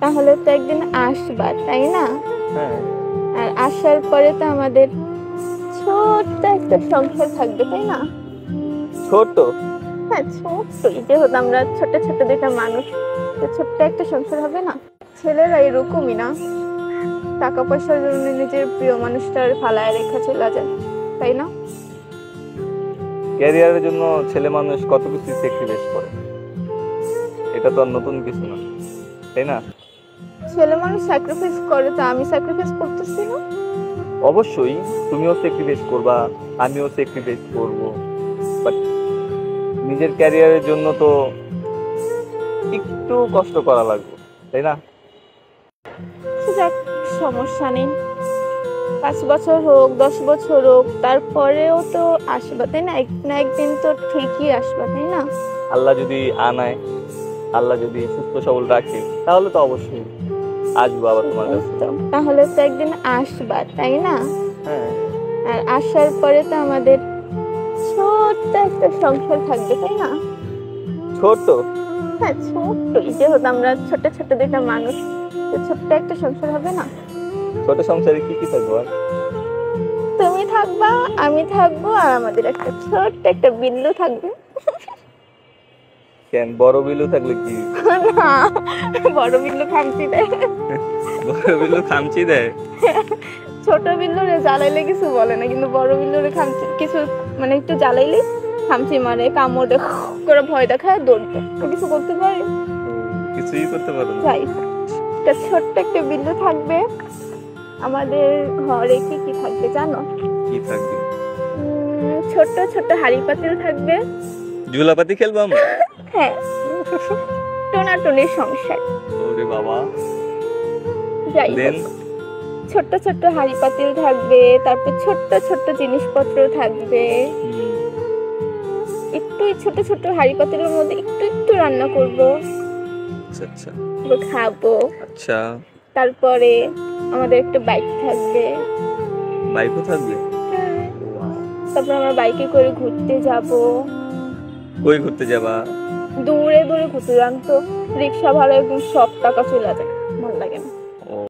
তাহলে তো একদিন আসবা, তাই না? হ্যাঁ। আর আসার পরে তো আমাদের ছোট্ট একটা সংসার থাকবে, তাই না? ছোট? হ্যাঁ, ছোট্টই, যেহেতু আমরা ছোট ছোট দুইটা মানুষ, তো ছোট্ট একটা সংসার হবে না? ছেলেরা এরকমই না, টাকা পয়সার জন্য নিজের প্রিয় মানুষটার ফালায় রেখা চলে যায়, তাই না? ক্যারিয়ারের জন্য ছেলে মানুষ কত কিছু স্যাক্রিফাইস করে, এটা তো আর নতুন কিছু না, তাই না? ছেলে মানুষ স্যাক্রিফাইস করে, তো আমি স্যাক্রিফাইস করতেছি না? অবশ্যই তুমিও স্যাক্রিফাইস করবা, আমিও স্যাক্রিফাইস করব, বাট নিজের ক্যারিয়ারের জন্য তো একটু কষ্ট করা লাগবে, তাই না? যাক, সমস্যা নেই, 5 বছর হোক 10 বছর হোক, তারপরেও তো আসবা, তাই না? এক না একদিন তো ঠিকই আসবা, তাই না? আল্লাহ যদি আনায়, আল্লাহ যদি সুস্থ সবল রাখে, তাহলে তো অবশ্যই আসবো আবার তোমার কাছে। তাহলে তো একদিন আসবা, তাই না? হ্যাঁ। আর আসার পরে তো আমাদের ছোট্ট একটা সংসার থাকবে, তাই না? ছোট? হ্যাঁ, ছোট্টই, যেহেতু আমরা ছোট ছোট দুইটা মানুষ, তো ছোট্ট একটা সংসার হবে না? ছোট সংসারে কি কি থাকবো আর? তুমি থাকবা, আমি থাকবো, আর আমাদের একটা ছোট্ট একটা বিল্লু থাকবে। কেন, বড় বিলু থাকলে কি? না, বড় বিল্লু খামচি দেয়। বড় বিলু খামচি দেয়? ছোট বিল্লুরে জ্বালাইলে কিছু বলে না, কিন্তু বড় বিল্লুরে খামচি কিছু, মানে একটু জ্বালাইলে খামচি মারে, কামড়ে করে ভয় দেখায়, দৌড় দেয়। কিছু করতে পারে? কিছুই করতে পারো না। যাই, একটা ছোট্ট একটা বিল্লু থাকবে। আমাদের ঘরে কি কি থাকবে জানো? কি থাকবে? ছোট্ট ছোট্ট হাঁড়ি পাতিল থাকবে। ঝুলাপাতি খেলবো আমরা? হ্যাঁ, টোনাটুনির সংসার। ওরে বাবা। যাই দেন হোক, ছোট্ট ছোট্ট হাঁড়ি পাতিল থাকবে, তারপর ছোট্ট ছোট্ট জিনিসপত্র থাকবে। একটু ছোট ছোট হাঁড়ি পাতিলের মধ্যে একটু একটু রান্না করব, আচ্ছা আচ্ছা, খাবো। আচ্ছা, তারপরে আমাদের একটা বাইক থাকবে। বাইকও থাকবে? তারপর আমরা বাইকে করে ঘুরতে যাব। কই ঘুরতে যাবা? দূরে দূরে ঘুরতে যান, তো রিক্সা ভাড়া একদম সব টাকা চলে যায়, ভালো লাগে না।